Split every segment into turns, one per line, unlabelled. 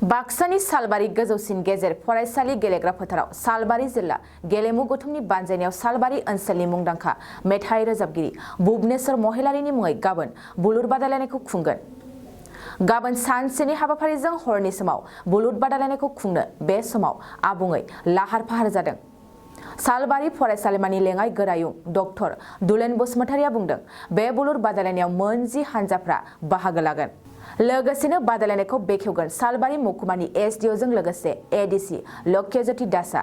बाक्सानि सालबारि गोजौसिन गेजेर फरायसालि गेलेग्रा फोथाराव सालबारि जिल्ला गेलेमु गौथुमनि बानजायनायाव सालबारि ओनसोलनि मुंदांखा मेथाइ रोजाबगिरि भुबनेश्वर महिलारिनि मुङै गाबोन बुलुर बादायलायनायखौ खुंगोन। गाबोन सानसेनि हाबाफारिजों हरनि समाव बुलुर बादायलायनायखौ खुंनो बे समाव आबुङै लाहार फाहार जादों। सालबारि फरायसालिमानि लेङाइ गोरायुं डक्टर दुलेन बसुमतारिया बुंदों, बे बुलुर बादायलायनायाव मोन 10 हानजाफ्रा बाहागो लागोन। लोगोसेनो बादायलायनायखौ बेखेवगोन सालबारि महकुमानि एसडिअ जों लोगोसे एडिसि लक्ष्यज्योति दासआ।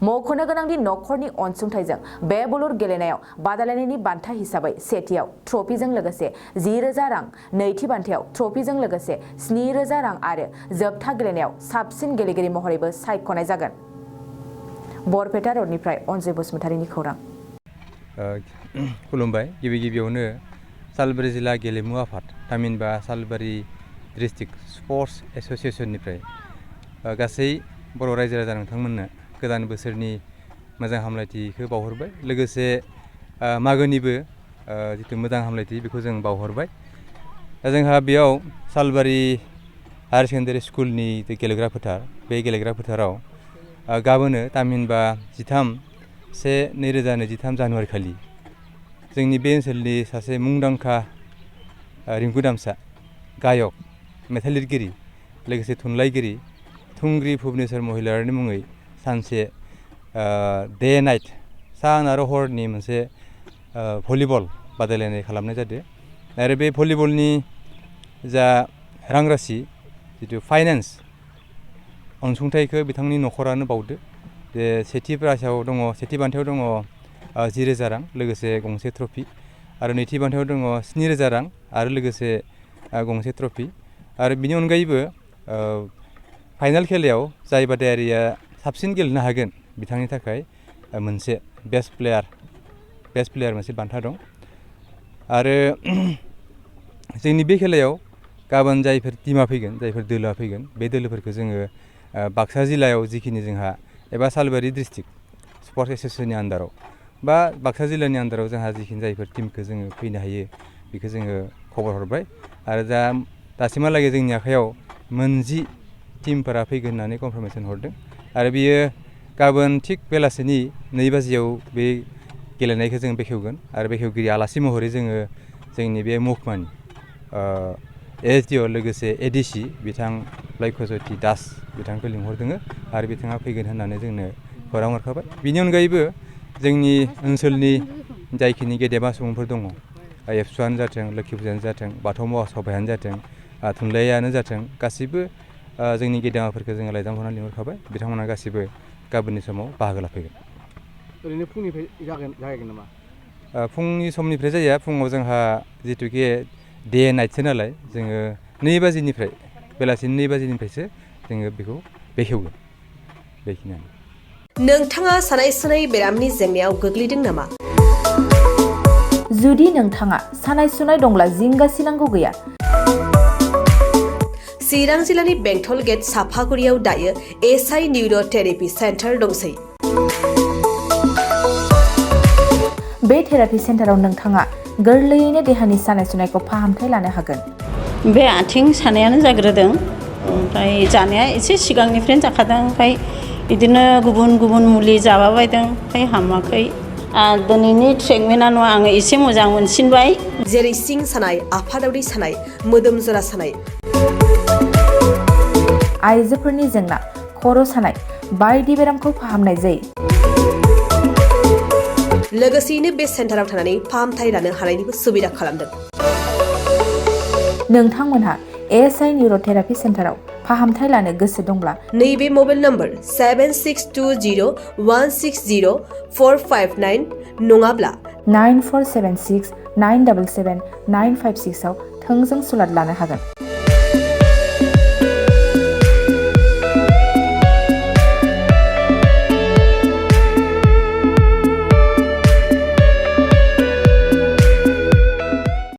मख'नो गोनांदि नखरनि अनसुंथाइजों बे बुलुर गेलेनायाव बादायलायनायनि बान्था हिसाबै सेथियाव ट्रफिजों लोगोसे 10,000 रां, नैथि बान्थायाव ट्रफिजों लोगोसे 7,000 रां आरो जोबथा गेलेनायाव साबसिन गेलेगिरि महरैबो सायख'नाय जागोन। बरपेटा रडनिफ्राय अनजय बसुमतारिनि खौरां।
खुलुमबाय। गिबियावनो सालबारि जिल्ला गेलेमु आफाद थामहिनबा सालबारि डिस्ट्रिक्ट स्पर्ट्स एस'सिएशननिफ्राय गासै बर' रायजो राजा नोंथांमोननो गोदान बोसोरनि मोजां हामलायथिखौ बावहरबाय। लोगोसे मागोनिबो जिथु मोजां हामलायथि बेखौ जों बावहरबाय। दा जोंहा बेयाव सालबारि हायार सेकेन्डारि स्कुलनि गेलेग्रा फोथार, बे गेलेग्रा फोथाराव गाबोनो थामहिनबा 13/1/2023 जानुवारि खालि जोंनि बे ओनसोलनि सासे मुंदांखा रिंकु दामसा गायक, मेथाइ लिरगिरि, लोगोसे थुनलाइगिरि थुंग्रि भुबनेश्वर महिलारिनि मुङै सानसे डे नाइट सान आरो हरनि मोनसे भलिबल बादायलायनाय खालामनाय जादों। आरो बे भलिबलनि जा रां राशि जिथु फाइनान्स अनसुंथाइखौ बिथांनि नखरानो बावदो। जे सेथि बान्थायाव दङ 10,000 रां लोगोसे गंसे ट्रफि आरो नैथि बान्थायाव दङ 7,000 रां आरो लोगोसे गंसे ट्रफि। आरो बिनि अनगायैबो फाइनाल खेलायाव जाय बादायारिया साबसिन गेलेनो हागोन बिथांनि थाखाय मोनसे बेस्ट प्लेयार मोनसे बान्था दं। आरो जोंनि बे खेलायाव गाबोन जायफोर टिमा फैगोन, जायफोर दोलोआ फैगोन, बे दोलोफोरखौ जोङो बाक्सा जिल्लायाव जिखिनि जोंहा एबा सालबारि डिस्ट्रिक्ट स्पर्ट्स एस'सिएशननि आन्दाराव बा बाक्सा जिल्लानि आन्दाराव जोंहा जिखिनि जायफोर टिमखौ जोङो फैनो हायो बेखौ जोङो खबर हरबाय। आरो दासिमहालागै जोंनि आखायाव मोन 10 टिमफोरा फैगोन होननानै कनफार्मेसन हरदों। आरो बियो गाबोन थिग बेलासिनि 2 बाजियाव बे गेलेनायखौ जों बेखेवगोन। आरो बेखेवगिरि आलासि महरै जोङो जोंनि बे महकुमानि एसडिअ लोगोसे एडिसि बिथां लक्ष्यज्योति दास बिथांखौ लिंहरदों आरो बिथाङा फैगोन होननानै जोंनो खौरां हरखाबाय। बिनि अनगायैबो जोंनि ओनसोलनि जायखिनि गेदेमा सुबुंफोर दङ, एबसुआनो जाथों, लोखि फुजायानो जाथों, बाथौ महासभायानो जाथों, थुनलाइयानो जाथों, गासैबो जोंनि गेदेमाफोरखौ जोङो लाइजाम हरनानै लिंहरखाबाय। बिथांमोना गासैबो गाबोननि समाव बाहागो लाफैगोन।
ओरैनो फुंनिफ्राय जागायगोन नामा?
फुंनि समनिफ्राय जाया। फुङाव जोंहा जिथुके डे नाइटसो नालाय जोङो 2 बाजिनिफ्राय बेलासिनि 2 बाजिनिफ्रायसो जोङो बेखौ बेखेवगोन। बेखिनियानो।
नोंथाङा सानाय सुनाय बेरामनि जेंनायाव गोग्लैदों नामा?
जुदि नोंथाङा सानाय सुनाय दंब्ला जिंगासिनांगौ गैया।
चिरां जिल्लानि बेंटल गेट साफागुरियाव दायो एसआइ निउर' थेरापि सेन्टार दंसै।
बे थेरापि सेन्टाराव नोंथाङा गोरलैयैनो देहानि सानाय सुनायखौ फाहामथाय लानो हागोन।
बे आथिं सानायानो जाग्रोदों, ओमफ्राय जानाया एसे सिगांनिफ्रायनो जाखादों, ओमफ्राय बिदिनो गुबुन मुलि जाबाबायदों, ओमफ्राय हामाखै। दिनैनि ट्रिटमेन्टआनो आङो एसे मोजां मोनसिनबाय।
जेरै सिं सानाय, आफादावरि सानाय, मोदोम जरा सानाय,
आइजोफोरनि जेंना, खर' सानाय बायदि बेरामखौ फाहामनाय जायो।
लोगोसेयैनो बे सेन्टाराव थानानै फाहामथाय लानो हानायनिबो सुबिदा खालामदों।
नोंथांमोनहा एसआइ निउर' थेरापि सेन्टाराव फाहामथाय लानो गोसो दंब्ला
नैबे मबाइल नम्बर 7620160459 नङाब्ला
9476977956 आव थोंजों सुलाद लानो हागोन।